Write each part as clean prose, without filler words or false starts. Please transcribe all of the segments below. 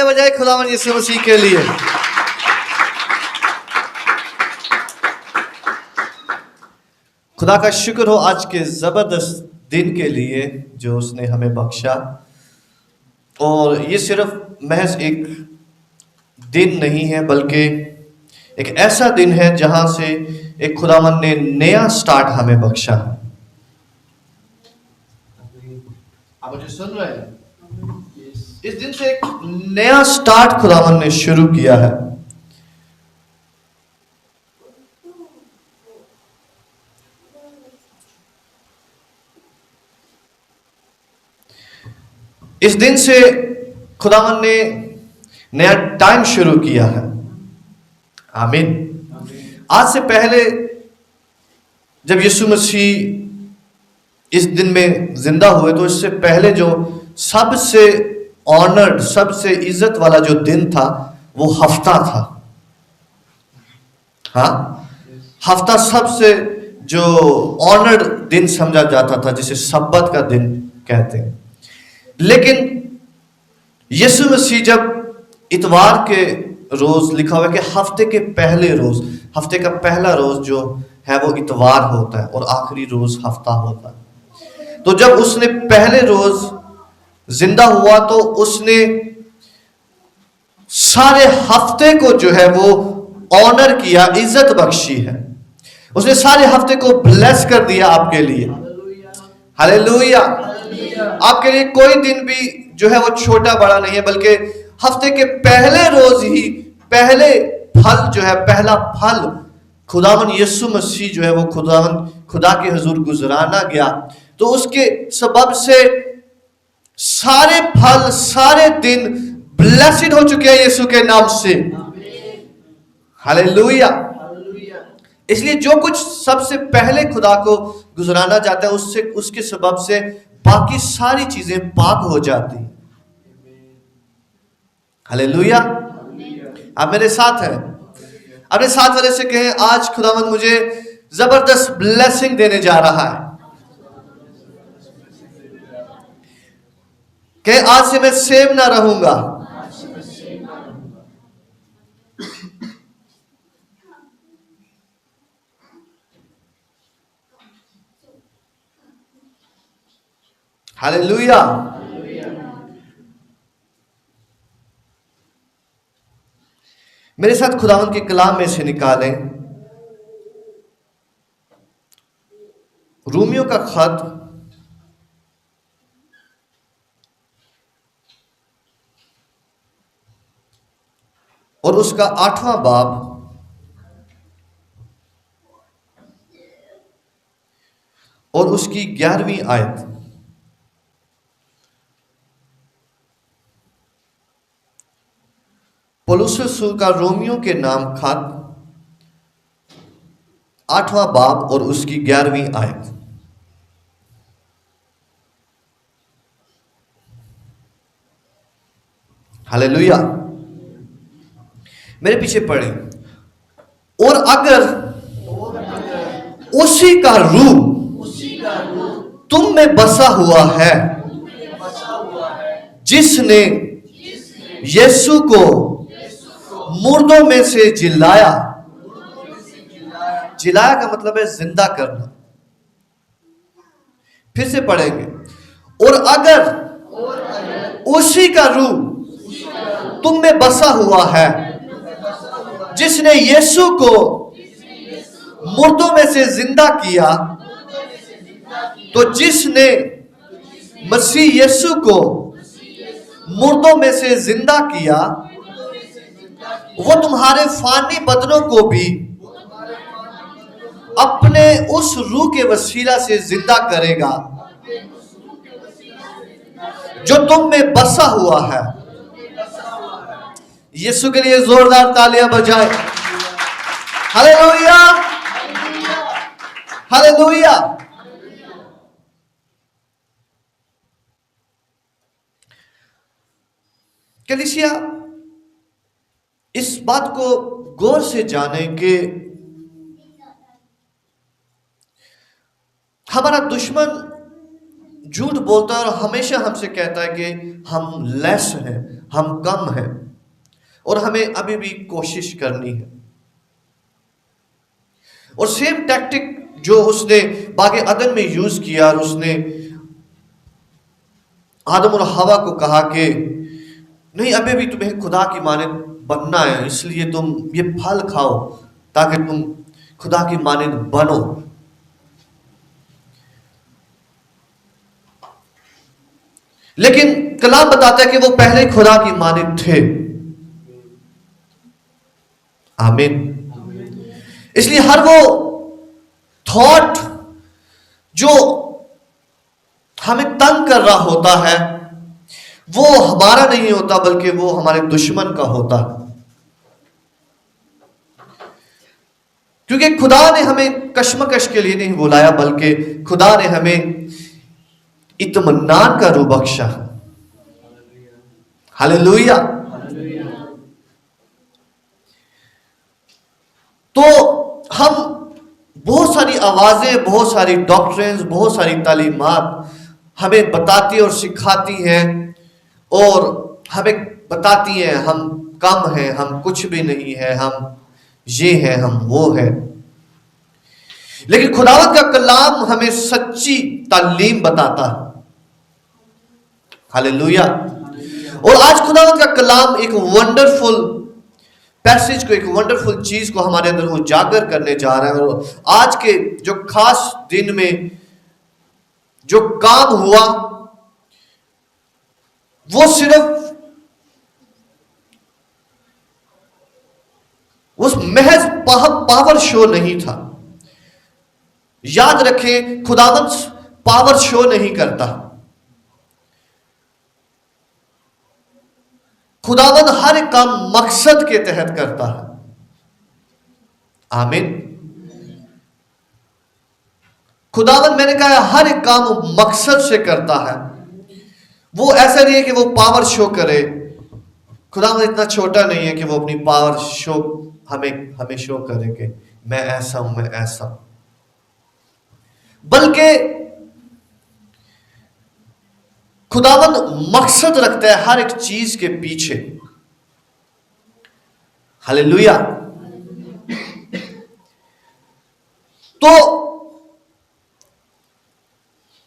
बजाय खुदावन यीशु मसीह के लिए। खुदा का शुक्र हो आज के जबरदस्त दिन के लिए जो उसने हमें बख्शा। और ये सिर्फ महज एक दिन नहीं है बल्कि एक ऐसा दिन है जहां से एक खुदावन ने नया स्टार्ट हमें बख्शा है। आप मुझे सुन रहे हैं? इस दिन से एक नया स्टार्ट खुदावन ने शुरू किया है। इस दिन से खुदावन ने नया टाइम शुरू किया है। आमीन। आज से पहले जब यीशु मसीह इस दिन में जिंदा हुए तो इससे पहले जो सबसे ऑनर्ड, सबसे इज्जत वाला जो दिन था वो हफ्ता था। हाँ, हफ्ता सबसे जो ऑनर्ड दिन समझा जाता था, जिसे सब्बत का दिन कहते हैं। लेकिन यीशु मसीह जब इतवार के रोज, लिखा हुआ है कि हफ्ते के पहले रोज, हफ्ते का पहला रोज जो है वो इतवार होता है और आखिरी रोज हफ्ता होता है। तो जब उसने पहले रोज जिंदा हुआ तो उसने सारे हफ्ते को जो है वो ऑनर किया, इज्जत बख्शी है। उसने सारे हफ्ते को ब्लेस कर दिया आपके लिए। हालेलुया। आपके लिए कोई दिन भी जो है वो छोटा बड़ा नहीं है, बल्कि हफ्ते के पहले रोज ही पहले फल जो है, पहला फल खुदावन यीशु मसीह जो है वो खुदा के हुजूर गुजराना गया। तो उसके सबब से सारे फल, सारे दिन ब्लेसिड हो चुके हैं यीशु के नाम से। हालेलुया। इसलिए जो कुछ सबसे पहले खुदा को गुजराना जाता है उससे, उसके सबब से बाकी सारी चीजें पाक हो जाती। हालेलुया। आप मेरे साथ हैं? अपने साथ वाले से कहें, आज खुदावंद मुझे जबरदस्त ब्लेसिंग देने जा रहा है। कहें, आज से मैं सेम ना रहूंगा। हालेलुया। मेरे साथ खुदावंद के कलाम में से निकालें रोमियो का खत और उसका 8वां बाब और उसकी 11वीं आयत। पौलुस रसूल का रोमियो के नाम खत 8वां बाब और उसकी 11वीं आयत। हालेलुया। मेरे पीछे पढ़े। और अगर उसी का रूह तुम में बसा हुआ है, जिसने यीशु को मुर्दों में से जिलाया। जिलाया का मतलब है जिंदा करना। फिर से पढ़ेंगे। और अगर उसी का रूह तुम में बसा हुआ है, जिसने यीशु को मुर्दों में से जिंदा किया, तो जिसने मसीह यीशु को मुर्दों में से जिंदा किया, वो तुम्हारे फानी बदनों को भी अपने उस रूह के वसीला से जिंदा करेगा जो तुम में बसा हुआ है। यीशु के लिए जोरदार तालियां बजाएं। Hallelujah, hallelujah. कलीसिया, इस बात को गौर से जाने कि हमारा दुश्मन झूठ बोलता है और हमेशा हमसे कहता है कि हम लेस हैं, हम कम हैं और हमें अभी भी कोशिश करनी है। और सेम टैक्टिक जो उसने बागे अदन में यूज किया, और उसने आदम और हवा को कहा कि नहीं, अभी भी तुम्हें खुदा की मानद बनना है, इसलिए तुम ये फल खाओ ताकि तुम खुदा की मानद बनो। लेकिन कलाम बताता है कि वो पहले ही खुदा की मानद थे। आमीन। इसलिए हर वो थॉट जो हमें तंग कर रहा होता है, वो हमारा नहीं होता, बल्कि वो हमारे दुश्मन का होता है। क्योंकि खुदा ने हमें कश्मकश के लिए नहीं बुलाया, बल्कि खुदा ने हमें इत्मीनान का रूह बख्शा। हालेलुया। तो हम बहुत सारी आवाजें, बहुत सारी डॉक्ट्रिन्स, बहुत सारी तालीमात हमें बताती और सिखाती हैं, और हमें बताती हैं हम कम हैं, हम कुछ भी नहीं है, हम ये है, हम वो है। लेकिन खुदावंद का कलाम हमें सच्ची तालीम बताता है। हालेलुया। और आज खुदावंद का कलाम एक वंडरफुल पैसेज को, एक वंडरफुल चीज को हमारे अंदर उजागर करने जा रहा है। और आज के जो खास दिन में जो काम हुआ, वो सिर्फ उस महज पावर शो नहीं था। याद रखें, खुदावंद पावर शो नहीं करता। खुदावंद हर काम मकसद के तहत करता है। आमीन। खुदावंद, मैंने कहा, हर एक काम मकसद से करता है। वो ऐसा नहीं है कि वो पावर शो करे। खुदावंद इतना छोटा नहीं है कि वो अपनी पावर शो हमें शो करे कि मैं ऐसा हूं, मैं ऐसा हूं। बल्कि खुदावंद मकसद रखता है हर एक चीज के पीछे। हालेलुया। तो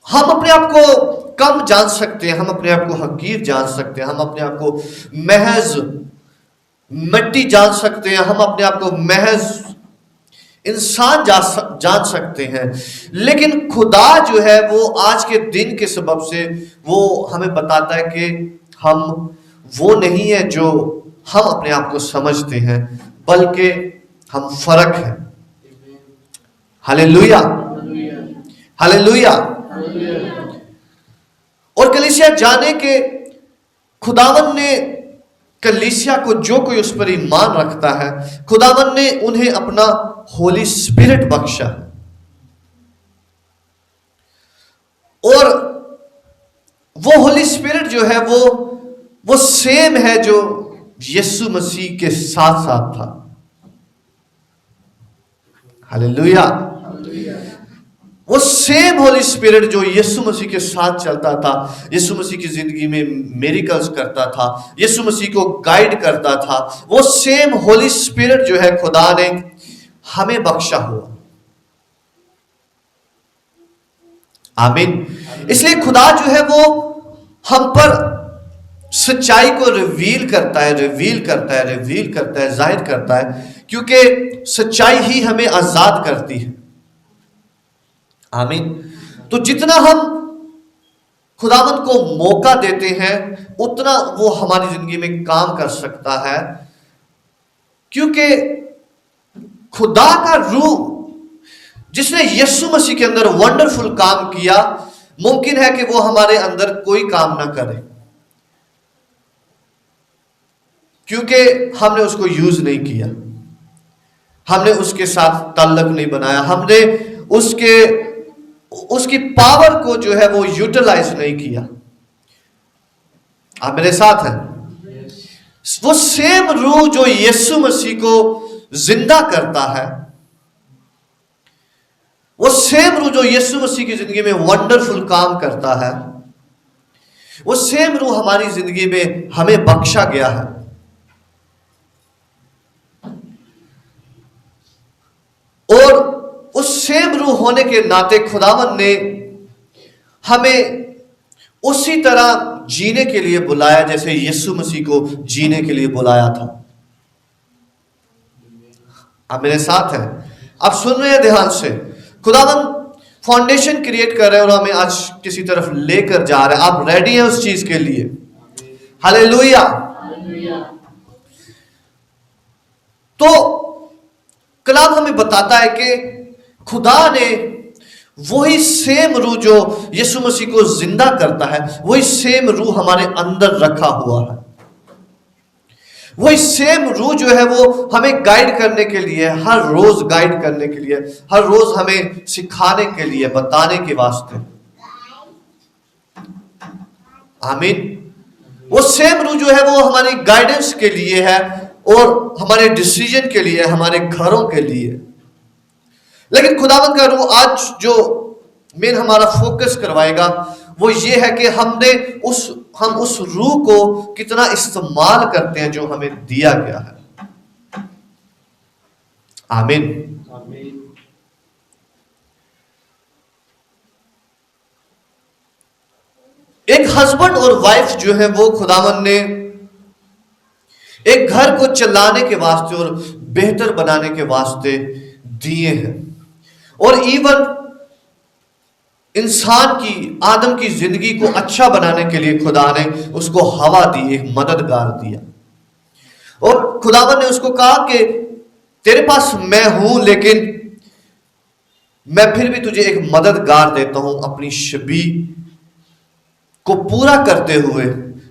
हम अपने आप को कम जान सकते हैं, हम अपने आप को हकीर जान सकते हैं, हम अपने आप को महज मिट्टी जान सकते हैं, हम अपने आप को महज इंसान जान सकते हैं। लेकिन खुदा जो है वो आज के दिन के सबब से वो हमें बताता है कि हम वो नहीं है जो हम अपने आप को समझते हैं, बल्कि हम फर्क है। Hallelujah, hallelujah. और कलीसिया जाने के खुदावन ने कलीसिया को, जो कोई उस पर ईमान रखता है, खुदावन ने उन्हें अपना होली स्पिरिट बख्शा। और वो होली स्पिरिट जो है वो सेम है जो यीशु मसीह के साथ साथ था। हालेलुया। वो सेम होली स्पिरिट जो यीशु मसीह के साथ चलता था, यीशु मसीह की जिंदगी में मिरेकल्स करता था, यीशु मसीह को गाइड करता था, वो सेम होली स्पिरिट जो है खुदा ने हमें बख्शा हुआ। आमीन। इसलिए खुदा जो है वो हम पर सच्चाई को रिवील करता है, रिवील करता है, रिवील करता है, जाहिर करता है, क्योंकि सच्चाई ही हमें आजाद करती है। आमीन। तो जितना हम खुदावंद को मौका देते हैं, उतना वो हमारी जिंदगी में काम कर सकता है, क्योंकि खुदा का रूह जिसने यीशु मसीह के अंदर वंडरफुल काम किया, मुमकिन है कि वो हमारे अंदर कोई काम ना करे, क्योंकि हमने उसको यूज नहीं किया, हमने उसके साथ ताल्लुक नहीं बनाया, हमने उसकी पावर को जो है वो यूटिलाइज नहीं किया। आप मेरे साथ हैं? वो सेम रूह जो यीशु मसीह को जिंदा करता है, वो सेम रूह जो यीशु मसीह की जिंदगी में वंडरफुल काम करता है, वो सेम रूह हमारी जिंदगी में हमें बख्शा गया है। और उस सेम रूह होने के नाते खुदावन ने हमें उसी तरह जीने के लिए बुलाया जैसे यीशु मसीह को जीने के लिए बुलाया था। आप मेरे साथ हैं, आप सुन रहे हैं ध्यान से। खुदावन फाउंडेशन क्रिएट कर रहे हैं और हमें आज किसी तरफ लेकर जा रहे हैं। आप रेडी हैं उस चीज के लिए? हालेलुया। तो कलाम हमें बताता है कि खुदा ने वही सेम रूह जो यीशु मसीह को जिंदा करता है, वही सेम रूह हमारे अंदर रखा हुआ है। वही सेम रूह जो है वो हमें गाइड करने के लिए, हर रोज गाइड करने के लिए, हर रोज हमें सिखाने के लिए, बताने के वास्ते। आमीन। वो सेम रूह जो है वो हमारी गाइडेंस के लिए है और हमारे डिसीजन के लिए, हमारे घरों के लिए। लेकिन खुदावंद का रूह आज जो मेन हमारा फोकस करवाएगा वो ये है कि हम उस रूह को कितना इस्तेमाल करते हैं जो हमें दिया गया है। आमीन। एक हस्बैंड और वाइफ जो है वो खुदावंद ने एक घर को चलाने के वास्ते और बेहतर बनाने के वास्ते दिए हैं। और इवन इंसान की, आदम की जिंदगी को अच्छा बनाने के लिए खुदा ने उसको हवा दी, एक मददगार दिया। और खुदावन ने उसको कहा कि तेरे पास मैं हूं, लेकिन मैं फिर भी तुझे एक मददगार देता हूं। अपनी शबी को पूरा करते हुए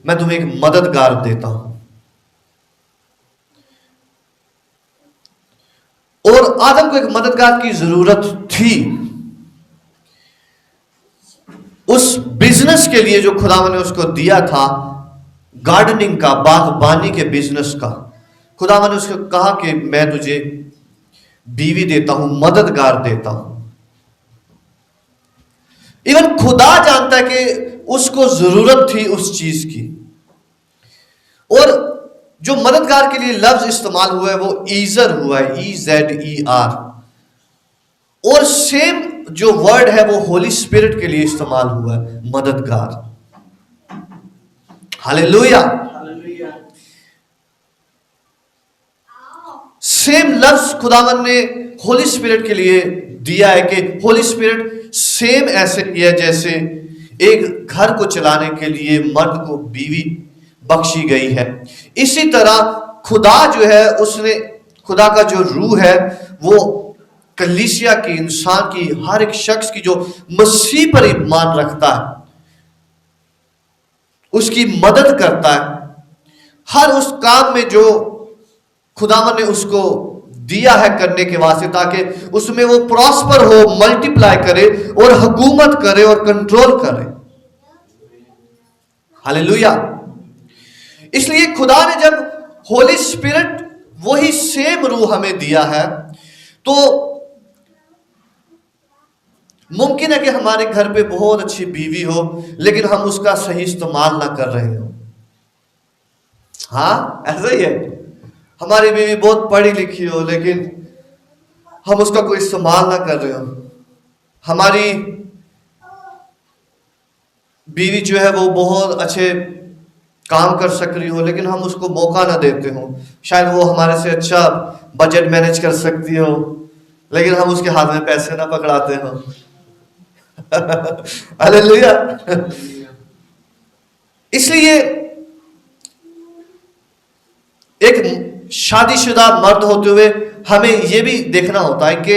मैं तुम्हें एक मददगार देता हूं। और आदम को एक मददगार की जरूरत थी उस बिजनेस के लिए जो खुदावन ने उसको दिया था, गार्डनिंग का, बागबानी के बिजनेस का। खुदावन ने उसको कहा कि मैं तुझे बीवी देता हूं, मददगार देता हूं। इवन खुदा जानता है कि उसको जरूरत थी उस चीज की। और जो मददगार के लिए लफ्ज इस्तेमाल हुआ है वो ईजर हुआ है, EZER। और सेम जो वर्ड है वो होली स्पिरिट के लिए इस्तेमाल हुआ है, मददगार। हालेलुया। सेम लफ्ज खुदावन ने होली स्पिरिट के लिए दिया है कि होली स्पिरिट सेम ऐसे किया जैसे एक घर को चलाने के लिए मर्द को बीवी बख्शी गई है, इसी तरह खुदा जो है उसने, खुदा का जो रूह है वो कलीसिया की, इंसान की, हर एक शख्स की जो मसीह पर ईमान रखता है उसकी मदद करता है हर उस काम में जो खुदावन ने उसको दिया है करने के वास्ते, ताकि उसमें वो प्रॉस्पर हो, मल्टीप्लाई करे और हुकूमत करे और कंट्रोल करे। हालेलुया। इसलिए खुदा ने जब होली स्पिरिट, वही सेम रूह हमें दिया है, तो मुमकिन है कि हमारे घर पे बहुत अच्छी बीवी हो लेकिन हम उसका सही इस्तेमाल ना कर रहे हो। हाँ, ऐसा ही है। हमारी बीवी बहुत पढ़ी लिखी हो लेकिन हम उसका कोई इस्तेमाल ना कर रहे हो। हमारी बीवी जो है वो बहुत अच्छे काम कर सक रही हो लेकिन हम उसको मौका ना देते हो। शायद वो हमारे से अच्छा बजट मैनेज कर सकती हो लेकिन हम उसके हाथ में पैसे ना पकड़ाते हो। हालेलुया। इसलिए एक शादीशुदा मर्द होते हुए हमें यह भी देखना होता है कि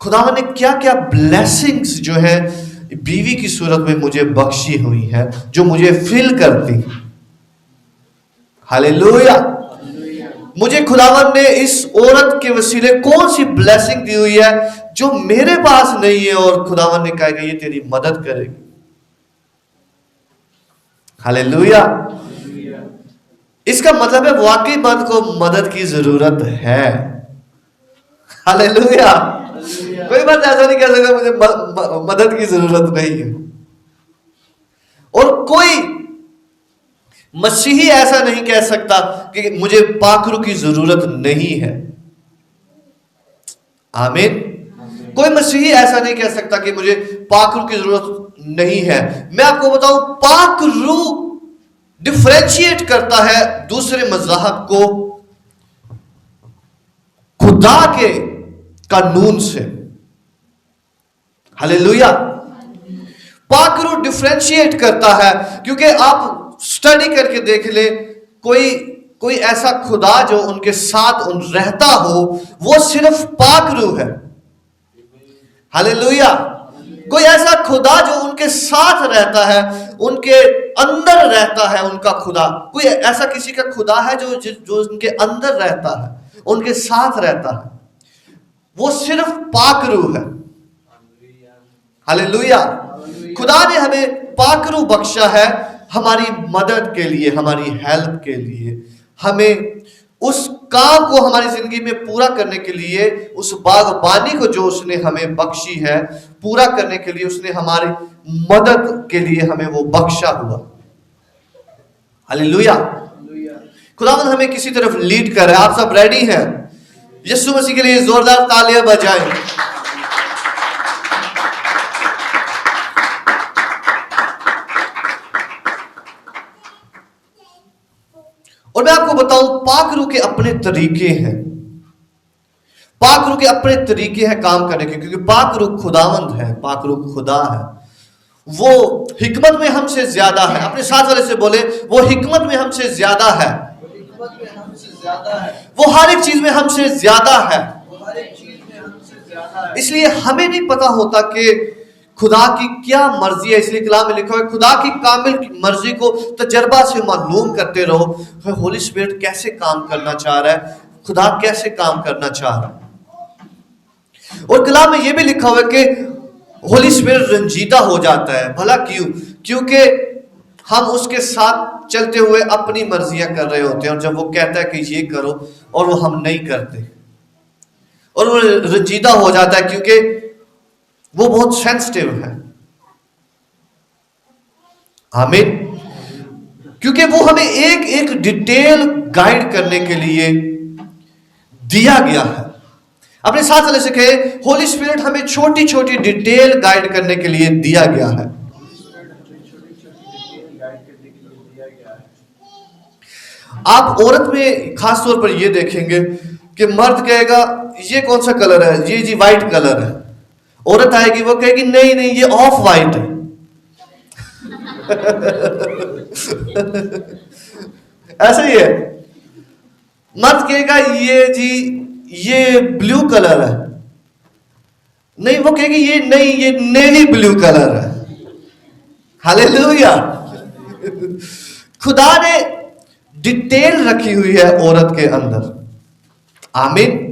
खुदावन ने क्या क्या ब्लेसिंग्स जो है बीवी की सूरत में मुझे बख्शी हुई है, जो मुझे फिल करती। हालेलुया। मुझे खुदावन ने इस औरत के वसीले कौन सी ब्लेसिंग दी हुई है जो मेरे पास नहीं है, और खुदावन ने कहा ये तेरी मदद करेगी। हालेलुया। इसका मतलब है वाकई मर्द को मदद की जरूरत है। हालेलुया। कोई बात ऐसा नहीं कह सकता मुझे मदद की जरूरत नहीं है। और कोई मसीही ऐसा नहीं कह सकता कि मुझे पाखरू की जरूरत नहीं है। आमीन। कोई मसीही ऐसा नहीं कह सकता कि मुझे पाखरू की जरूरत नहीं है। मैं आपको बताऊं, पाखरू डिफरेंशिएट करता है दूसरे मज़हब को खुदा के कानून से। हालेलुया। पाखरू डिफरेंशिएट करता है, क्योंकि आप स्टडी करके देख ले, कोई ऐसा खुदा जो उनके साथ रहता हो, वो सिर्फ पाखरू है। हालेलुया। कोई ऐसा खुदा जो उनके साथ रहता है, उनके अंदर रहता है उनका खुदा। कोई ऐसा किसी का खुदा है जो उनके अंदर रहता है, उनके साथ रहता है, वो सिर्फ पाखरू है। हालेलुया। खुदा ने हमें पाखरू बख्शा है हमारी मदद के लिए, हमारी हेल्प के लिए, हमें उस काम को हमारी जिंदगी में पूरा करने के लिए, उस बागबानी को जो उसने हमें बख्शी है पूरा करने के लिए, उसने हमारी मदद के लिए हमें वो बख्शा हुआ। हालेलुया। खुदावंद हमें किसी तरफ लीड कर रहा है। आप सब रेडी हैं? यीशु मसीह के लिए जोरदार तालियां बजाएं। और मैं आपको बताऊं, पाखरू के अपने तरीके हैं, पाखरू के अपने तरीके हैं काम करने के, क्योंकि पाखरू खुदावंद है, पाखरू खुदा है। वो हिकमत में हमसे ज्यादा है। अपने साथ वाले से बोले, वो हिकमत में हमसे ज्यादा है, वो हर एक चीज में हमसे ज्यादा है। इसलिए हमें नहीं पता होता कि खुदा की क्या मर्जी है। इसलिए कलाम में लिखा है, खुदा की कामिल मर्जी को तजर्बा से मालूम करते रहो। होली स्पिरिट कैसे काम करना चाह रहा है, खुदा कैसे काम करना चाह रहा है। और कलाम में यह भी लिखा हुआ है कि होली स्पिरिट रंजीदा हो जाता है। भला क्यों? क्योंकि हम उसके साथ चलते हुए अपनी मर्जियां कर रहे होते हैं, और जब वो कहता है कि ये करो और वो हम नहीं करते, और वो रंजीदा हो जाता है क्योंकि वो बहुत सेंसिटिव है। आमीन। क्योंकि वो हमें एक एक डिटेल गाइड करने के लिए दिया गया है। अपने साथ वाले से कहे, होली स्पिरिट हमें छोटी छोटी डिटेल गाइड करने के लिए दिया गया है। आप औरत में खास तौर पर यह देखेंगे कि मर्द कहेगा ये कौन सा कलर है, ये जी व्हाइट कलर है। औरत आएगी, वो कहेगी नहीं नहीं ये ऑफ वाइट है। ऐसा ही है। मर्द कहेगा ये जी ये ब्लू कलर है, नहीं वो कहेगी ये नहीं ये नेवी ब्लू कलर है। हालेलुया। खुदा ने डिटेल रखी हुई है औरत के अंदर। आमीन।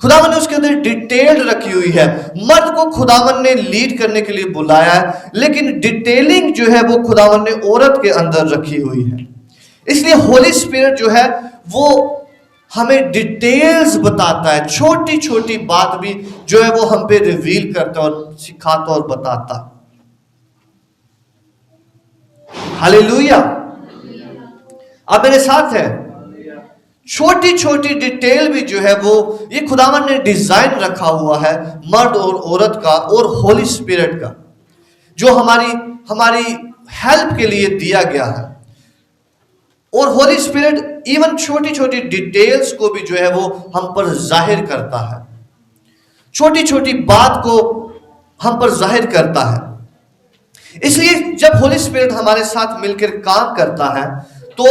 खुदावन ने उसके अंदर डिटेल रखी हुई है। मर्द को खुदावन ने लीड करने के लिए बुलाया है, लेकिन डिटेलिंग जो है वो खुदावन ने औरत के अंदर रखी हुई है। इसलिए होली स्पिरिट जो है वो हमें डिटेल्स बताता है, छोटी छोटी बात भी जो है वो हम पे रिवील करता और सिखाता और बताता। हालेलुया। आप मेरे साथ हैं? छोटी छोटी डिटेल भी जो है वो ये खुदावन ने डिजाइन रखा हुआ है मर्द और औरत का और होली स्पिरिट का, जो हमारी हेल्प के लिए दिया गया है। और होली स्पिरिट इवन छोटी छोटी डिटेल्स को भी जो है वो हम पर जाहिर करता है, छोटी छोटी बात को हम पर जाहिर करता है। इसलिए जब होली स्पिरिट हमारे साथ मिलकर काम करता है तो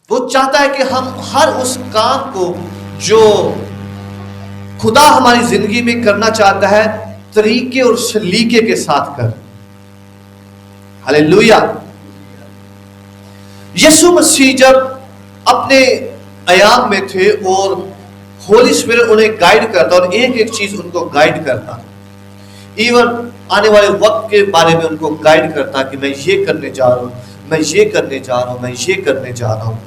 वो चाहता है कि हम हर उस काम को जो खुदा हमारी जिंदगी में करना चाहता है तरीके और सलीके के साथ कर। हालेलुया। यीशु मसीह जब अपने आयाम में थे और होली स्पिरिट उन्हें गाइड करता और एक एक चीज उनको गाइड करता, इवन आने वाले वक्त के बारे में उनको गाइड करता कि मैं ये करने जा रहा हूं, मैं ये करने जा रहा हूं, मैं ये करने जा रहा हूं।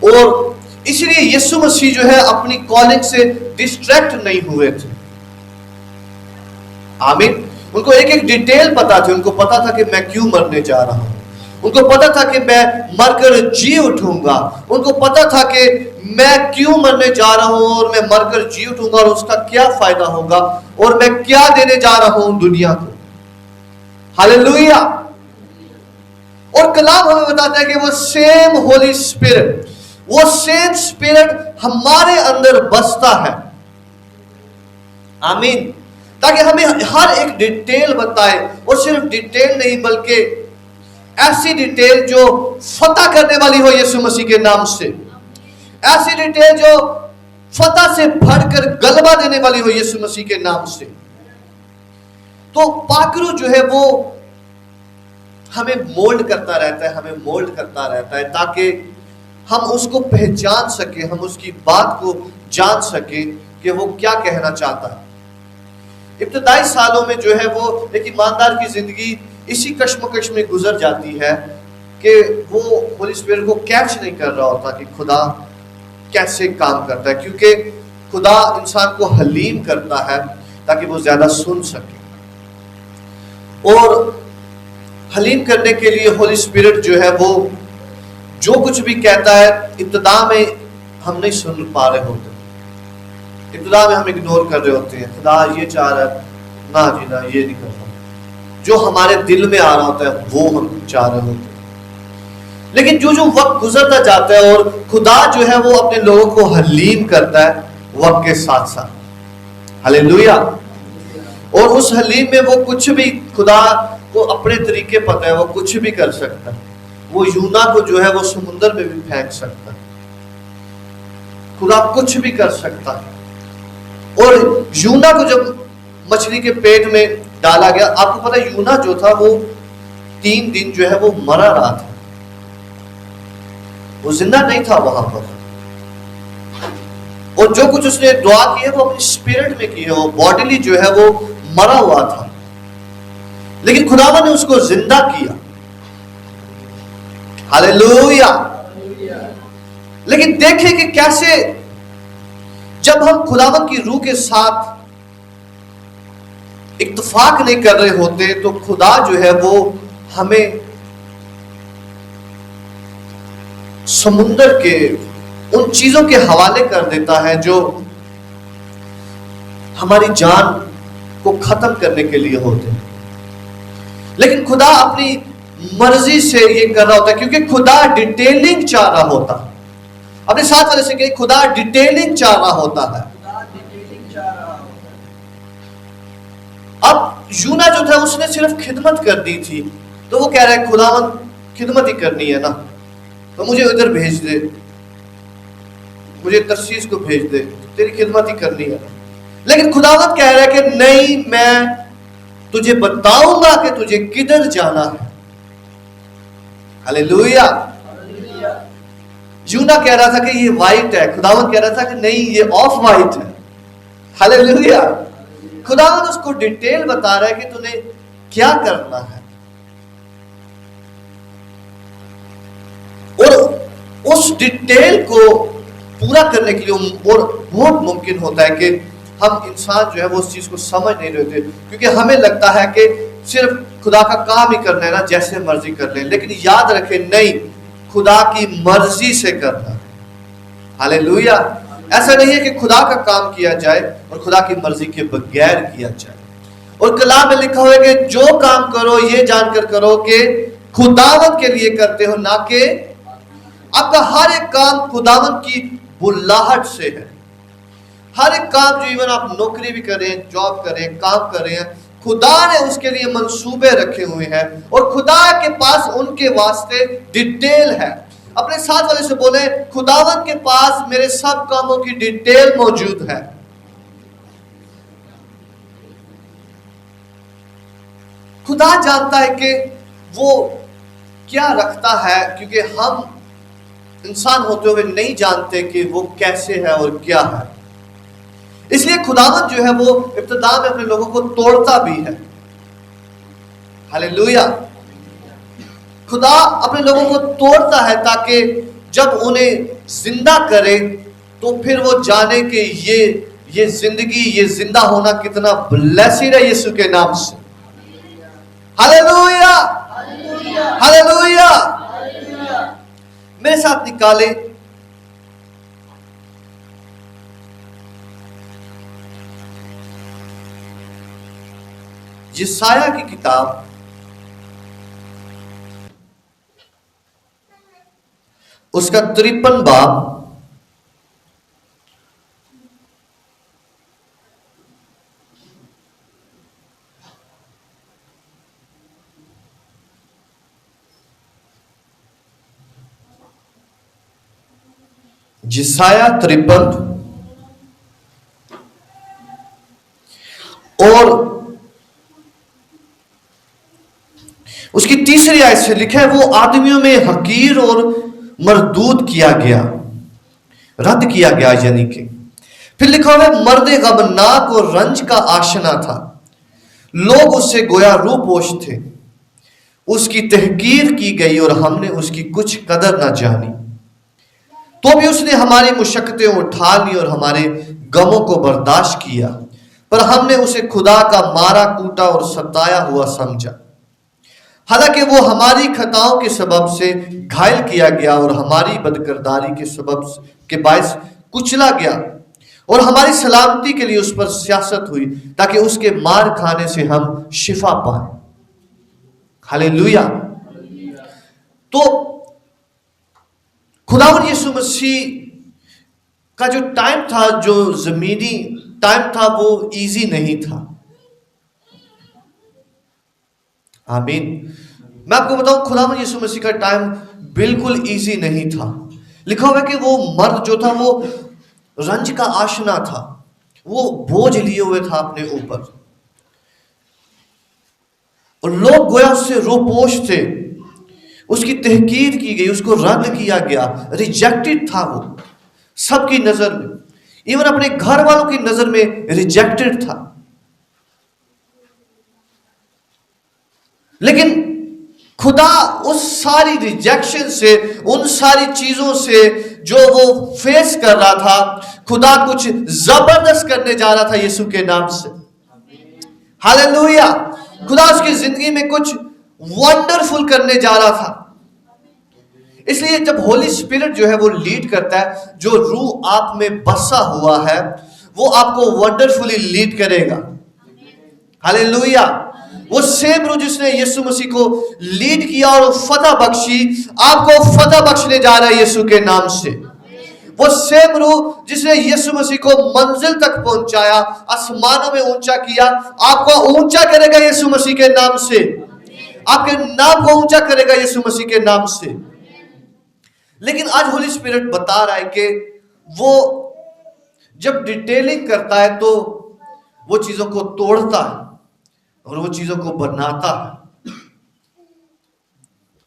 और इसलिए यीशु मसीह जो है अपनी कॉलिंग से डिस्ट्रैक्ट नहीं हुए थे। आमीन। उनको एक एक डिटेल पता थी। उनको पता था कि मैं क्यों मरने जा रहा हूं। उनको पता था कि मैं मरकर जी उठूंगा। उनको पता था कि मैं क्यों मरने जा रहा हूं और मैं मरकर जी उठूंगा और उसका क्या फायदा होगा और मैं क्या देने जा रहा हूं दुनिया को। हालेलुया। और कलाम हमें बताता है कि वो सेम होली स्पिरिट, वो सेम स्पिरिट हमारे अंदर बसता है। आमीन। ताकि हमें हर एक डिटेल बताए, और सिर्फ डिटेल नहीं बल्कि ऐसी डिटेल जो फतह करने वाली हो यीशु मसीह के नाम से। ऐसी डिटेल जो फतह से बढ़कर गलबा देने वाली हो यीशु मसीह के नाम से। तो पाखरू जो है वो हमें मोल्ड करता रहता है, हमें मोल्ड करता रहता है ताकि हम उसको पहचान सके, हम उसकी बात को जान सके कि वो क्या कहना चाहता है। इब्तदाई सालों में जो है वो एक ईमानदार की जिंदगी इसी कश्मकश में गुजर जाती है कि वो होली स्पिरिट को कैच नहीं कर रहा होता कि खुदा कैसे काम करता है, क्योंकि खुदा इंसान को हलीम करता है ताकि वो ज्यादा सुन सके। और हलीम करने के लिए होली स्पिरिट जो है वो जो कुछ भी कहता है इब्तदा में हम नहीं सुन पा रहे होते, इब्तदा में हम इग्नोर कर रहे होते हैं। खुदा ये चाह रहा है, ना जी ना, ये नहीं करता। जो हमारे दिल में आ रहा होता है वो हम चाह रहे होते हैं। लेकिन जो जो वक्त गुजरता जाता है और खुदा जो है वो अपने लोगों को हलीम करता है वक्त के साथ साथ। हालेलुया। और उस हलीम में वो कुछ भी, खुदा को अपने तरीके पता है, वो कुछ भी कर सकता है। वो यूना को जो है वो समुद्र में भी फेंक सकता है। खुदा कुछ भी कर सकता है। और यूना को जब मछली के पेट में डाला गया, आपको पता है यूना जो था वो 3 दिन जो है वो मरा रहा था, वो जिंदा नहीं था वहां पर। और जो कुछ उसने दुआ की है वो अपनी स्पिरिट में की है, वो बॉडीली जो है वो मरा हुआ था, लेकिन खुदावन ने उसको जिंदा किया। हालेलुया। लेकिन देखें कि कैसे जब हम खुदावन की रूह के साथ इत्तेफाक नहीं कर रहे होते तो खुदा जो है वो हमें समुद्र के उन चीजों के हवाले कर देता है जो हमारी जान को खत्म करने के लिए होते हैं। लेकिन खुदा अपनी मर्जी से ये कर रहा होता है, क्योंकि खुदा डिटेलिंग चाह रहा होता। अपने साथ वाले से कहिए, खुदा डिटेलिंग चाह रहा होता है। अब यूना जो था उसने सिर्फ खिदमत कर दी थी, तो वो कह रहा है खुदावन खिदमत ही करनी है ना, तो मुझे उधर भेज दे, मुझे तरसीस को भेज दे, तेरी खिदमत ही करनी है। लेकिन खुदावन कह रहा है कि नहीं, मैं तुझे बताऊंगा कि तुझे किधर जाना है। हालेलुया। यूना कह रहा था कि ये वाइट है, खुदावन कह रहा था कि नहीं ये ऑफ वाइट है। हालेलुया। खुदावन उसको डिटेल बता रहा है कि तूने क्या करना है। और उस डिटेल को पूरा करने के लिए और बहुत मुमकिन होता है कि हम इंसान जो है वो उस चीज को समझ नहीं रहे थे, क्योंकि हमें लगता है कि सिर्फ खुदा का काम ही करना है ना, जैसे मर्जी कर ले। लेकिन याद रखें, नहीं, खुदा की मर्जी से करना है। हालेलुया। ऐसा नहीं है कि खुदा का काम किया जाए और खुदा की मर्जी के बगैर किया जाए। और कलाम में लिखा हुआ है कि जो काम करो ये जानकर करो कि खुदावंत के लिए करते हो, ना कि आपका हर एक काम खुदावंत की बुलाहट से है। हर एक काम, जो इवन आप नौकरी भी करें, जॉब करें, काम करें, खुदा ने उसके लिए मंसूबे रखे हुए हैं और खुदा के पास उनके वास्ते डिटेल है। अपने साथ वाले से बोले, खुदावंत के पास मेरे सब कामों की डिटेल मौजूद है। खुदा जानता है कि वो क्या रखता है, क्योंकि हम इंसान होते हुए नहीं जानते कि वो कैसे है और क्या है। इसलिए खुदावंत जो है वो इब्तिदा में अपने लोगों को तोड़ता भी है। हालेलुया। खुदा अपने लोगों को तोड़ता है ताकि जब उन्हें जिंदा करे तो फिर वो जाने कि ये जिंदगी, ये जिंदा होना कितना ब्लेसिड है यीशु के नाम से। Hallelujah, hallelujah. मेरे साथ निकाले यशायाह की किताब उसका 53 बाब यशायाह 53 और उसकी तीसरी आयत से लिखा है, वो आदमियों में हकीर और मरदूद किया गया, रद्द किया गया, यानी कि फिर लिखा हुआ है, मर्दे गमनाक और रंज का आशना था, लोग उससे गोया रूपोश थे, उसकी तहकीर की गई और हमने उसकी कुछ कदर न जानी। तो भी उसने हमारी मुशक्कतें उठा ली और हमारे गमों को बर्दाश्त किया, पर हमने उसे खुदा का मारा कूटा और सताया हुआ समझा। हालांकि वो हमारी खताओं के सबब से घायल किया गया और हमारी बदकिरदारी के सबब के बायस कुचला गया, और हमारी सलामती के लिए उस पर सियासत हुई, ताकि उसके मार खाने से हम शिफा पाएं। हालेलुया। तो खुदावंद यीशु मसीह का जो टाइम था, जो जमीनी टाइम था, वो इजी नहीं था। आमीन। मैं आपको बताऊं, खुदावंद यीशु मसीह का टाइम बिल्कुल इजी नहीं था। लिखा हुआ है कि वो मर्द जो था वो रंज का आशना था, वो बोझ लिए हुए था अपने ऊपर, और लोग गोया उससे रोपोश थे, उसकी तहकीर की गई, उसको रद्द किया गया, रिजेक्टेड था वो सबकी नजर में, इवन अपने घर वालों की नजर में रिजेक्टेड था। लेकिन खुदा उस सारी रिजेक्शन से, उन सारी चीजों से जो वो फेस कर रहा था, खुदा कुछ जबरदस्त करने जा रहा था यीशु के नाम से। हालेलुया। खुदा उसकी जिंदगी में कुछ वंडरफुल करने जा रहा था। इसलिए जब होली स्पिरिट जो है वो लीड करता है, जो रूह आप में बसा हुआ है, वो आपको वंडरफुली लीड करेगा। हालेलुया। वो सेम रूह जिसने यीशु मसीह को लीड किया और फतह बख्शी, आपको फतह बख्शने जा रहा है यीशु के नाम से। वो सेम रूह जिसने यीशु मसीह को मंजिल तक पहुंचाया, आसमानों में ऊंचा किया, आपको ऊंचा करेगा यीशु मसीह के नाम से। आपके नाम को ऊंचा करेगा यीशु मसीह के नाम से। लेकिन आज होली स्पिरिट बता रहा है कि वो जब डिटेलिंग करता है तो वो चीजों को तोड़ता है और वो चीजों को बनाता है।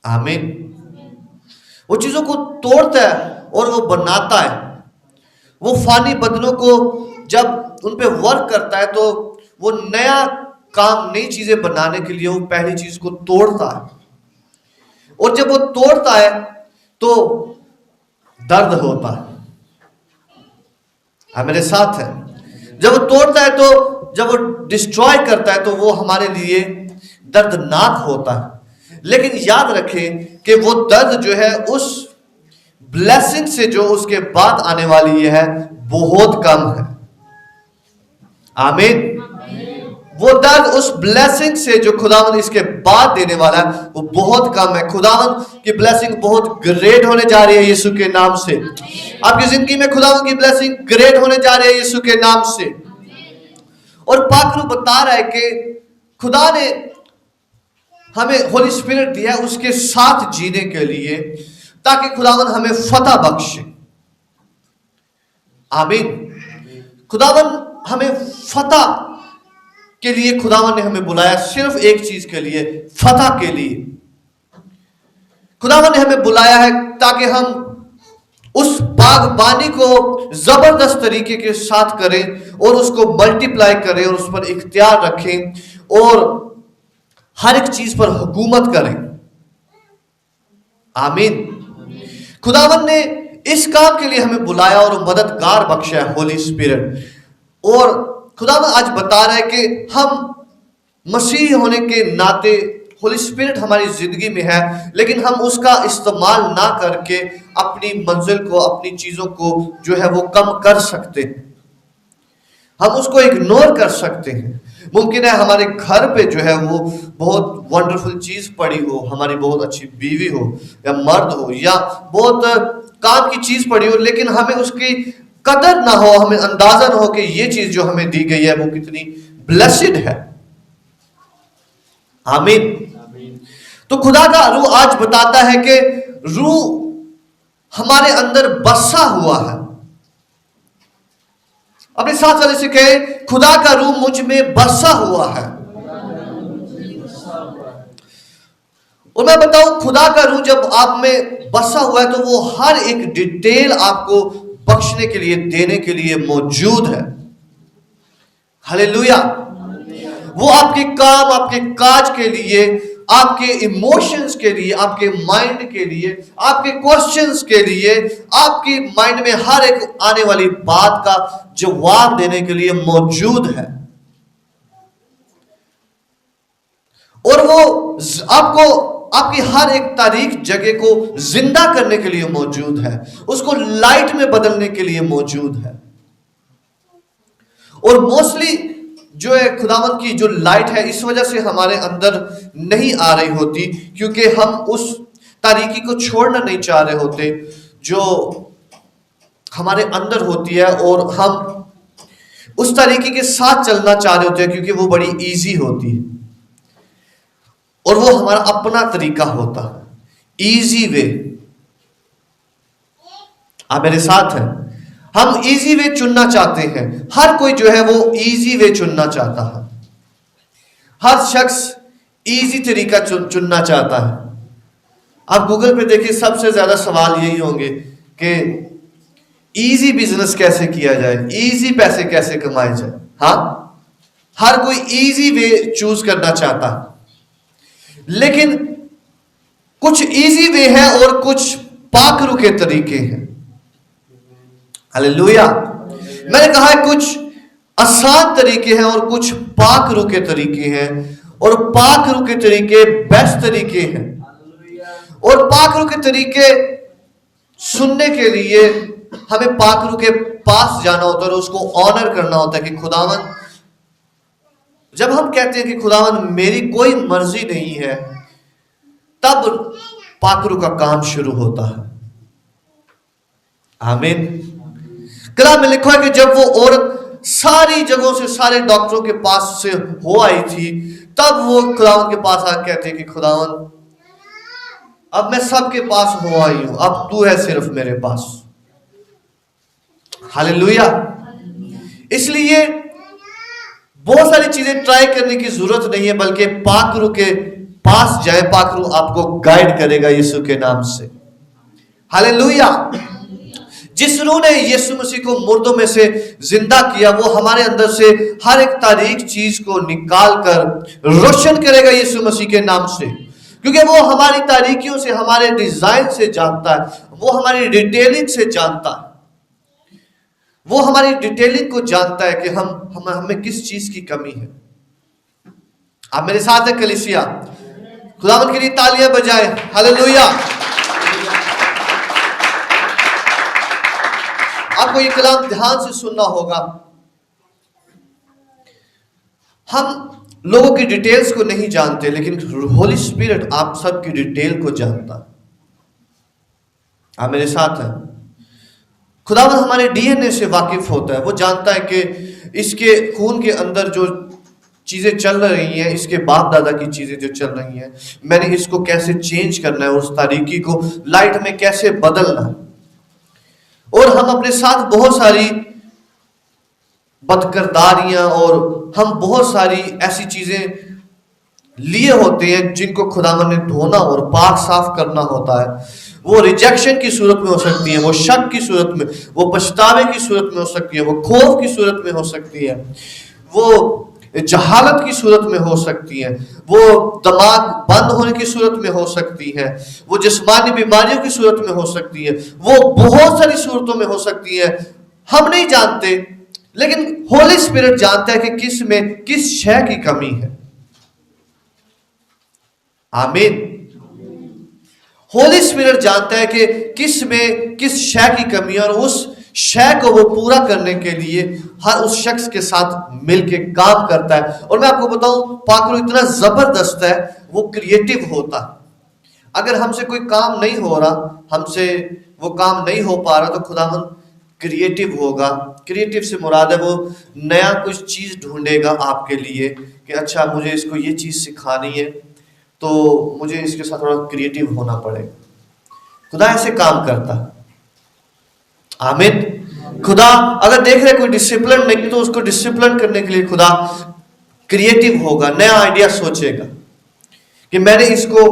आमीन। वो चीजों को तोड़ता है और वो बनाता है। वो फानी बदनों को जब उन पे वर्क करता है तो वो नया काम, नई चीजें बनाने के लिए वो पहली चीज को तोड़ता है, और जब वो तोड़ता है तो दर्द होता है। आप मेरे साथ है। जब वो तोड़ता है तो, जब वो डिस्ट्रॉय करता है तो वो हमारे लिए दर्दनाक होता है। लेकिन याद रखें कि वो दर्द जो है उस ब्लेसिंग से जो उसके बाद आने वाली है बहुत कम है। आमीन। वो दर्द उस ब्लेसिंग से जो खुदावंद इसके बाद देने वाला है वो बहुत कम है। खुदावंद की ब्लेसिंग बहुत ग्रेट होने जा रही है यीशु के नाम से। आपकी जिंदगी में खुदावंद की ब्लेसिंग ग्रेट होने जा रही है यीशु के नाम से। और पाकरू बता रहा है कि खुदा ने हमें होली स्पिरिट दिया है उसके साथ जीने के लिए, ताकि खुदावंद हमें फतह बख्शे। आमीन। खुदावंद हमें फतह के लिए, खुदावंद ने हमें बुलाया सिर्फ एक चीज के लिए, फतह के लिए। खुदावंद ने हमें बुलाया है ताकि हम उस बागबानी को जबरदस्त तरीके के साथ करें और उसको मल्टीप्लाई करें और उस पर इख्तियार रखें और हर एक चीज पर हुकूमत करें। आमीन। खुदावंद ने इस काम के लिए हमें बुलाया और मददगार बख्शा है होली स्पिरिट। और खुदावंद आज बता रहा है कि हम मसीह होने के नाते होली स्पिरिट हमारी जिंदगी में है, लेकिन हम उसका इस्तेमाल ना करके अपनी मंजिल को, अपनी चीजों को जो है वो कम कर सकते हैं, हम उसको इग्नोर कर सकते हैं। मुमकिन है हमारे घर पे जो है वो बहुत वंडरफुल चीज पड़ी हो, हमारी बहुत अच्छी बीवी हो या मर्द हो या बहुत काम की चीज पड़ी हो, लेकिन हमें उसकी कदर ना हो, हमें अंदाजा ना हो कि ये चीज जो हमें दी गई है वो कितनी ब्लेसिड है। आमीन। तो खुदा का रूह आज बताता है कि रूह हमारे अंदर बसा हुआ है। अपने साथ वाले से कहे, खुदा का रूह मुझ में बसा हुआ है। और मैं बताऊं, खुदा का रूह जब आप में बसा हुआ है तो वो हर एक डिटेल आपको बख्शने के लिए, देने के लिए मौजूद है। हालेलुया। वो आपके काम, आपके काज के लिए, आपके इमोशंस के लिए, आपके माइंड के लिए, आपके क्वेश्चंस के लिए, आपकी माइंड में हर एक आने वाली बात का जवाब देने के लिए मौजूद है। और वो आपको आपकी हर एक तारीख जगह को जिंदा करने के लिए मौजूद है, उसको लाइट में बदलने के लिए मौजूद है। और मोस्टली जो है खुदावंद की जो लाइट है इस वजह से हमारे अंदर नहीं आ रही होती, क्योंकि हम उस तारीकी को छोड़ना नहीं चाह रहे होते जो हमारे अंदर होती है, और हम उस तरीके के साथ चलना चाह रहे होते हैं क्योंकि वो बड़ी इजी होती है और वो हमारा अपना तरीका होता है, इजी वे। आप मेरे साथ हैं? हम इजी वे चुनना चाहते हैं। हर कोई जो है वो इजी वे चुनना चाहता है। हर शख्स इजी तरीका चुनना चाहता है। आप गूगल पे देखिए, सबसे ज्यादा सवाल यही होंगे कि इजी बिजनेस कैसे किया जाए, इजी पैसे कैसे कमाए जाए। हाँ, हर कोई इजी वे चूज करना चाहता है, लेकिन कुछ इजी वे है और कुछ पाखरू के तरीके हैं। हालेलुया। मैंने कहा है कुछ आसान तरीके हैं और कुछ पाखरू के तरीके हैं, और पाखरू के तरीके बेस्ट तरीके हैं। और पाखरू के तरीके सुनने के लिए हमें पाखरू के पास जाना होता है और उसको ऑनर करना होता है कि खुदावन, जब हम कहते हैं कि खुदावन मेरी कोई मर्जी नहीं है, तब पाखरू का काम शुरू होता है। आमीन। कलाम में लिखा है कि जब वो औरत सारी जगहों से, सारे डॉक्टरों के पास से हो आई थी, तब वो खुदावन के पास आकर कहते हैं कि खुदावन, अब मैं सबके पास हो आई हूं, अब तू है सिर्फ मेरे पास। हालेलुया। इसलिए बहुत सारी चीजें ट्राई करने की जरूरत नहीं है, बल्कि पाखरू के पास जाए, पाखरू आपको गाइड करेगा यीशु के नाम से। हालेलुया। जिस रूह ने यीशु मसीह को मुर्दों में से जिंदा किया, वो हमारे अंदर से हर एक तारीख चीज को निकाल कर रोशन करेगा यीशु मसीह के नाम से, क्योंकि वो हमारी तारीखियों से, हमारे डिजाइन से जानता है, वो हमारी डिटेलिंग से जानता है, वो हमारी डिटेलिंग को जानता है कि हमें किस चीज की कमी है। आप मेरे साथ है कलीसिया? खुदावंद के लिए तालियां बजाएं। हालेलुया। आपको ये कलाम ध्यान से सुनना होगा। हम लोगों की डिटेल्स को नहीं जानते, लेकिन होली स्पिरिट आप सब की डिटेल को जानता है। आप मेरे साथ हैं? खुदावंद हमारे डीएनए से वाकिफ होता है। वो जानता है कि इसके खून के अंदर जो चीजें चल रही हैं, इसके बाप दादा की चीजें जो चल रही हैं, मैंने इसको कैसे चेंज करना है, उस तारीकी को लाइट में कैसे बदलना है। और हम अपने साथ बहुत सारी बदकिरदारियां और हम बहुत सारी ऐसी चीजें लिए होते हैं जिनको खुदावन ने धोना और पाक साफ करना होता है। वो रिजेक्शन की सूरत में हो सकती है, वो शक की सूरत में, वो पछतावे की सूरत में हो सकती है, वो खौफ की सूरत में हो सकती है, वो जहालत की सूरत में हो सकती है, वो दिमाग बंद होने की सूरत में हो सकती है, वो जिस्मानी बीमारियों की सूरत में हो सकती है, वो बहुत सारी सूरतों में हो सकती है। हम नहीं जानते, लेकिन होली स्पिरिट जानता है कि किस में किस शय की कमी है। आमीन। होली स्पिरिट जानता है कि किस में किस शय की कमी है, और उस शय को वो पूरा करने के लिए हर उस शख्स के साथ मिलके काम करता है। और मैं आपको बताऊं, पाकरू इतना जबरदस्त है, वो क्रिएटिव होता है। अगर हमसे कोई काम नहीं हो रहा, हमसे वो काम नहीं हो पा रहा, तो खुदावंद क्रिएटिव होगा। क्रिएटिव से मुराद है वो नया कुछ चीज ढूंढेगा आपके लिए कि अच्छा मुझे इसको ये चीज सिखानी है, तो मुझे इसके साथ थोड़ा क्रिएटिव होना पड़ेगा। खुदा ऐसे काम करता है। आमीन। खुदा अगर देख रहे कोई डिसिप्लिन नहीं, तो उसको डिसिप्लिन करने के लिए खुदा क्रिएटिव होगा, नया आइडिया सोचेगा कि मैंने इसको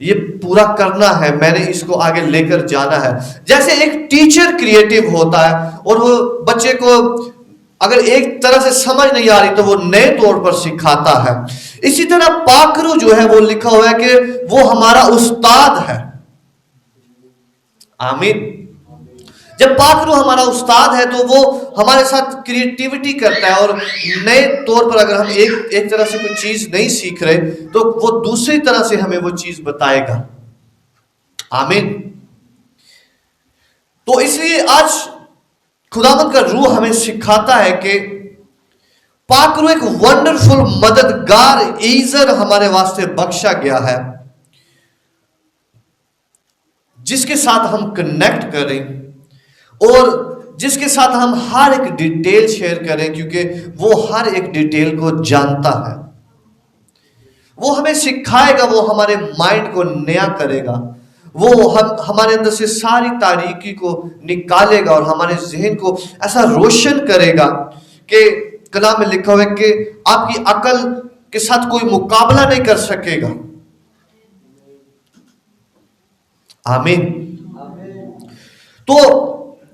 ये पूरा करना है, मैंने इसको आगे लेकर जाना है। जैसे एक टीचर क्रिएटिव होता है और वो बच्चे को अगर एक तरह से समझ नहीं आ रही तो वो नए तौर पर सिखाता है, इसी तरह पाकरू जो है वो लिखा हुआ है कि वो हमारा उस्ताद है। आमीन। जब पाकरू हमारा उस्ताद है तो वो हमारे साथ क्रिएटिविटी करता है, और नए तौर पर अगर हम एक तरह से कोई चीज नहीं सीख रहे तो वो दूसरी तरह से हमें वो चीज बताएगा। आमीन। तो इसलिए आज खुदावंद का रूह हमें सिखाता है कि पाकरू एक वंडरफुल मददगार ईजर हमारे वास्ते बख्शा गया है, जिसके साथ हम कनेक्ट करें और जिसके साथ हम हर एक डिटेल शेयर करें, क्योंकि वो हर एक डिटेल को जानता है। वो हमें सिखाएगा, वो हमारे माइंड को नया करेगा, वो हमारे अंदर से सारी तारीकी को निकालेगा और हमारे जहन को ऐसा रोशन करेगा कि कलाम में लिखा हुआ है कि आपकी अकल के साथ कोई मुकाबला नहीं कर सकेगा। आमीन। तो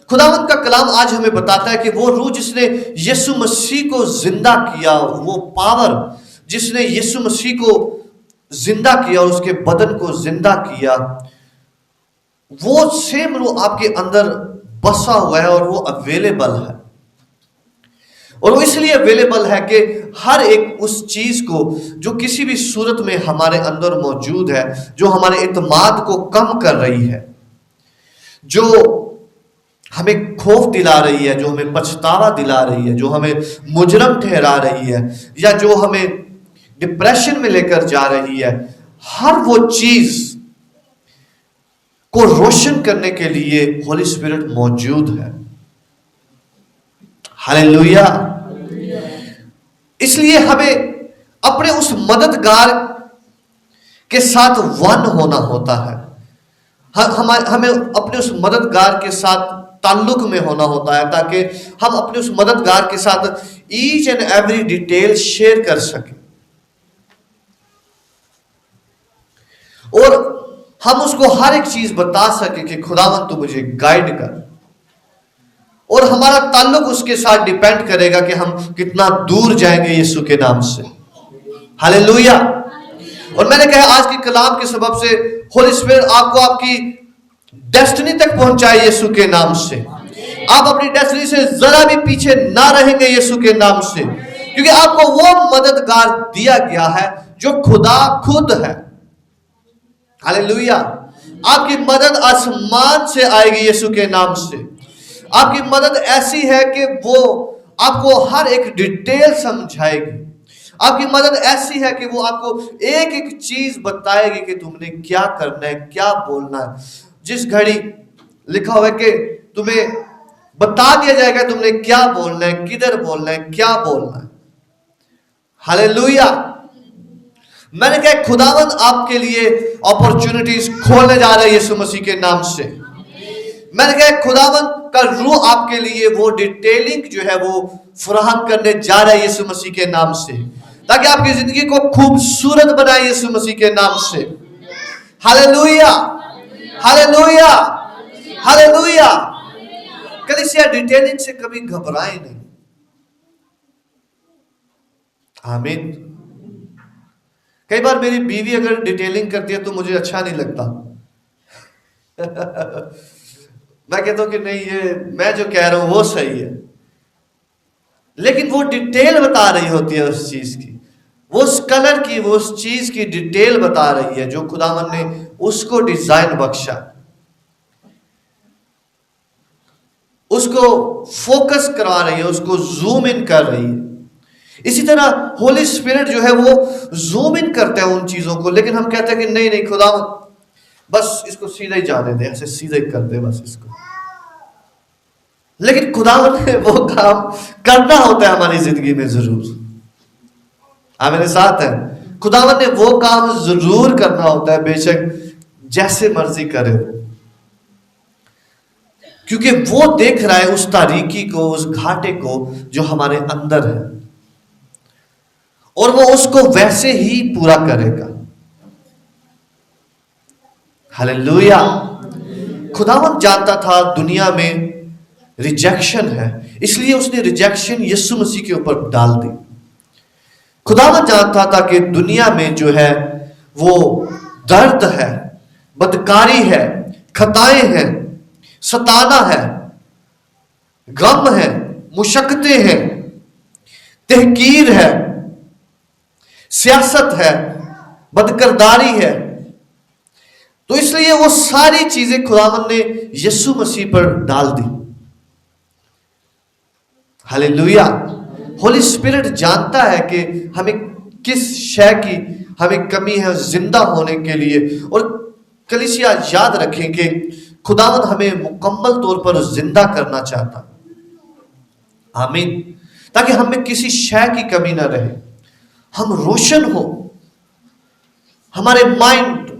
खुदावंद का कलाम आज हमें बताता है कि वो रूह जिसने यीशु मसीह को जिंदा किया, वो पावर जिसने यीशु मसीह को जिंदा किया और उसके बदन को जिंदा किया, वो सेम रूह आपके अंदर बसा हुआ है और वो अवेलेबल है। और वो इसलिए अवेलेबल है कि हर एक उस चीज को जो किसी भी सूरत में हमारे अंदर मौजूद है, जो हमारे इत्माद को कम कर रही है, जो हमें खौफ दिला रही है, जो हमें पछतावा दिला रही है, जो हमें मुजरम ठहरा रही है, या जो हमें डिप्रेशन में लेकर जा रही है, हर वो चीज को रोशन करने के लिए होली स्पिरिट मौजूद है। हालेलुया। इसलिए हमें अपने उस मददगार के साथ वन होना होता है। हमें अपने उस मददगार के साथ ताल्लुक में होना होता है, ताकि हम अपने उस मददगार के साथ each and every detail share कर सकें और हम उसको हर एक चीज बता सकें कि खुदावंद तू मुझे गाइड कर। और हमारा ताल्लुक उसके साथ डिपेंड करेगा कि हम कितना दूर जाएंगे यीशु के नाम से। हालेलुया। और मैंने कहा आज के कलाम के सबब से होली स्पिरिट आपको आपकी डेस्टिनी तक पहुंचाए यीशु के नाम से। आप अपनी डेस्टिनी से जरा भी पीछे ना रहेंगे यीशु के नाम से, क्योंकि आपको वो मददगार दिया गया है जो खुदा खुद है। हालेलुया। आपकी मदद आसमान से आएगी यीशु के नाम से। आपकी मदद ऐसी है कि वो आपको हर एक डिटेल समझाएगी। आपकी मदद ऐसी है कि वो आपको एक एक चीज बताएगी कि तुमने क्या करना है, क्या बोलना है। जिस घड़ी लिखा हुआ है कि तुम्हें बता दिया जाएगा तुमने क्या बोलना है, किधर बोलना है, क्या बोलना है। हालेलुया। मैंने कहा खुदावंद आपके लिए अपॉर्चुनिटीज खोलने जा रहे हैं यीशु मसीह के नाम से। मैंने कहा खुदावंद का रूह आपके लिए वो डिटेलिंग जो है वो फराहम करने जा रहा है यीशु मसीह के नाम से, ताकि आपकी जिंदगी को खूबसूरत बनाए यीशु मसीह के नाम से। Hallelujah, hallelujah, hallelujah. कलीसिया डिटेलिंग से कभी घबराए नहीं। आमीन। कई बार मेरी बीवी अगर डिटेलिंग करती है तो मुझे अच्छा नहीं लगता। मैं कहता हूं कि नहीं, ये मैं जो कह रहा हूं वो सही है, लेकिन वो डिटेल बता रही होती है उस चीज की। वो उस कलर की, वो उस चीज की डिटेल बता रही है जो खुदावन ने उसको डिजाइन बख्शा, उसको फोकस करवा रही है, उसको जूम इन कर रही है। इसी तरह होली स्पिरिट जो है वो जूम इन करते हैं उन चीजों को, लेकिन हम कहते हैं कि नहीं नहीं खुदावन बस इसको सीधा ही जाने दे, ऐसे सीधे कर दे बस इसको। लेकिन खुदावन ने वो काम करना होता है हमारी जिंदगी में जरूर। आप मेरे साथ हैं? खुदावन ने वो काम जरूर करना होता है, बेशक जैसे मर्जी करे, क्योंकि वो देख रहा है उस तारीकी को, उस घाटे को जो हमारे अंदर है, और वो उसको वैसे ही पूरा करेगा। हालेलुया। खुदावन जानता था दुनिया में रिजेक्शन है, इसलिए उसने रिजेक्शन यीशु मसीह के ऊपर डाल दी। खुदावन जानता था कि दुनिया में जो है वो दर्द है, बदकारी है, खताएं हैं, सताना है, गम है, मुशक्कतें हैं, तहकीर है, सियासत है, बदकिरदारी है। तो इसलिए वो सारी चीजें खुदावन ने यीशु मसीह पर डाल दी। हालेलुया। होली स्पिरिट जानता है कि हमें किस शय की हमें कमी है जिंदा होने के लिए, और कलीसिया याद रखें कि खुदावन हमें मुकम्मल तौर पर जिंदा करना चाहता। आमीन। ताकि हमें किसी शय की कमी ना रहे, हम रोशन हो, हमारे माइंड,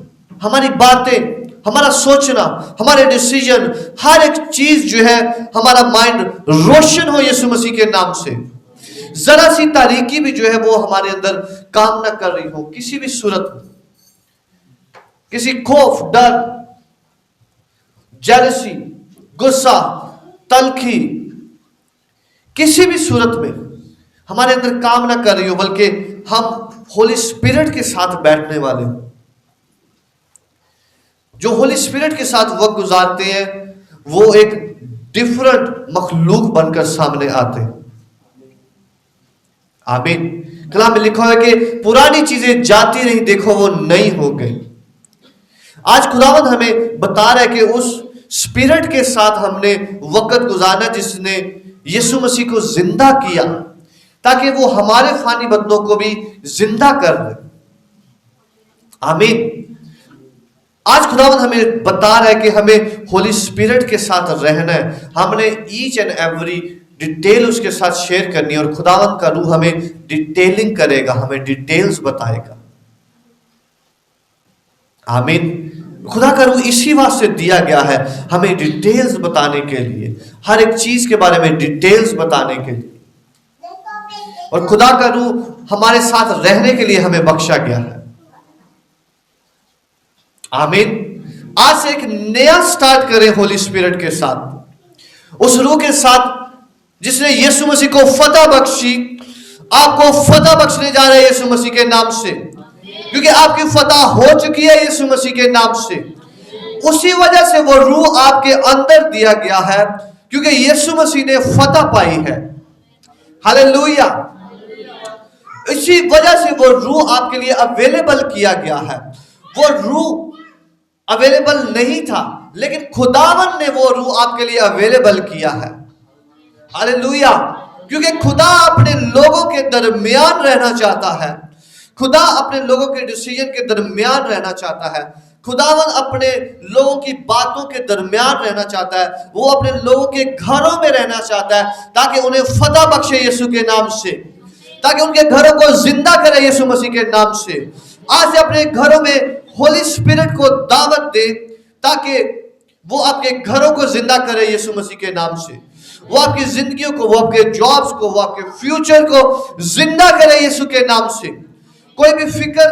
हमारी बातें, हमारा सोचना, हमारे डिसीजन, हर एक चीज जो है हमारा माइंड रोशन हो यीशु मसीह के नाम से। जरा सी तारीकी भी जो है वो हमारे अंदर काम ना कर रही हो, किसी भी सूरत में, किसी खौफ, डर, जेलसी, गुस्सा, तलखी, किसी भी सूरत में हमारे अंदर काम ना कर रही हो, बल्कि हम होली स्पिरिट के साथ बैठने वाले हो। जो होली स्पिरिट के साथ वक्त गुजारते हैं वो एक डिफरेंट मखलूक बनकर सामने आते हैं। आमीन। कलाम में लिखा है कि पुरानी चीजें जाती रही, देखो वो नई हो गई। आज खुदावंद हमें बता रहा है कि उस स्पिरिट के साथ हमने वक्त गुजारना जिसने यीशु मसीह को जिंदा किया, ताकि वो हमारे फानी बंदों को भी जिंदा कर दे। आमीन। आज खुदावंद हमें बता रहा है कि हमें होली स्पिरिट के साथ रहना है। हमने ईच एंड एवरी डिटेल उसके साथ शेयर करनी है, और खुदावंद का रूह हमें डिटेलिंग करेगा, हमें डिटेल्स बताएगा। आमीन। खुदा का रूह इसी वास्ते दिया गया है, हमें डिटेल्स बताने के लिए, हर एक चीज के बारे में डिटेल्स बताने के लिए। और खुदा का रूह हमारे साथ रहने के लिए हमें बख्शा गया है। आमीन। आज से एक नया स्टार्ट करें होली स्पिरिट के साथ, उस रूह के साथ जिसने यीशु मसीह को फतह बख्शी। आपको फतह बख्शने जा रहे हैं यीशु मसीह के नाम से, क्योंकि आपकी फतह हो चुकी है यीशु मसीह के नाम से। उसी वजह से वो रूह आपके अंदर दिया गया है, क्योंकि यीशु मसीह ने फतह पाई है। हालेलुया। इसी वजह से वो रूह आपके लिए अवेलेबल किया गया है। वो रूह अवेलेबल नहीं था, लेकिन खुदावन ने वो रूह आपके लिए अवेलेबल किया है। हालेलुया। क्योंकि खुदा अपने लोगों के दरमियान रहना चाहता है, खुदा अपने लोगों के डिसीजन के दरमियान रहना चाहता है, खुदावन अपने लोगों की बातों के दरमियान रहना चाहता है, वो अपने लोगों के घरों में रहना चाहता है, ताकि उन्हें फतह बख्शे यीशु के नाम से, ताकि उनके घरों को जिंदा करे यीशु मसीह के नाम से। आज से अपने घरों में होली स्पिरिट को दावत दे, ताकि वो आपके घरों को जिंदा करे यीशु मसीह के नाम से। वो आपकी जिंदगियों को, वो आपके जॉब्स को, वो आपके फ्यूचर को जिंदा करे यीशु के नाम से। कोई भी फिक्र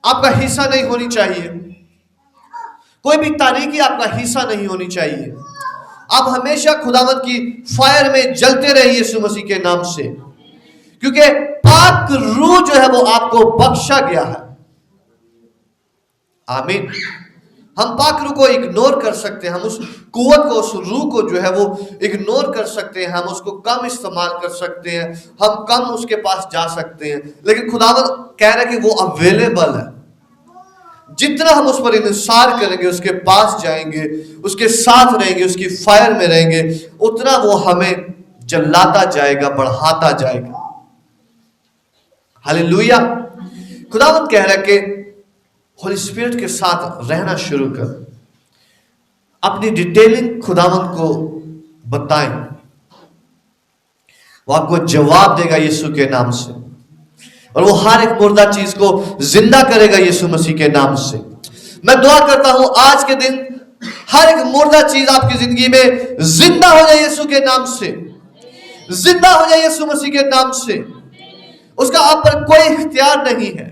आपका हिस्सा नहीं होनी चाहिए, कोई भी तारीकी आपका हिस्सा नहीं होनी चाहिए। आप हमेशा खुदावंद की फायर में जलते रहे यीशु मसीह के नाम से, क्योंकि पाक रूह जो है वो आपको बख्शा गया है। आमीन। हम पाक रूह को इग्नोर कर सकते हैं, हम उस कुव्वत को, उस रूह को जो है वो इग्नोर कर सकते हैं, हम उसको कम इस्तेमाल कर सकते हैं, हम कम उसके पास जा सकते हैं, लेकिन खुदावंद कह रहा है कि वो अवेलेबल है। जितना हम उस पर इंतजार करेंगे, उसके पास जाएंगे, उसके साथ रहेंगे, उसकी फायर में रहेंगे, उतना वो हमें जलाता जाएगा, बढ़ाता जाएगा। हालेलुया। खुदावंद कह रहा है कि होली स्पिरिट के साथ रहना शुरू कर, अपनी डिटेलिंग खुदावंद को बताएं, वो आपको जवाब देगा यीशु के नाम से, और वो हर एक मुर्दा चीज को जिंदा करेगा यीशु मसीह के नाम से। मैं दुआ करता हूं आज के दिन हर एक मुर्दा चीज आपकी जिंदगी में जिंदा हो जाए यीशु के नाम से, जिंदा हो जाए यीशु मसीह के नाम से। उसका आप पर कोई इख्तियार नहीं है,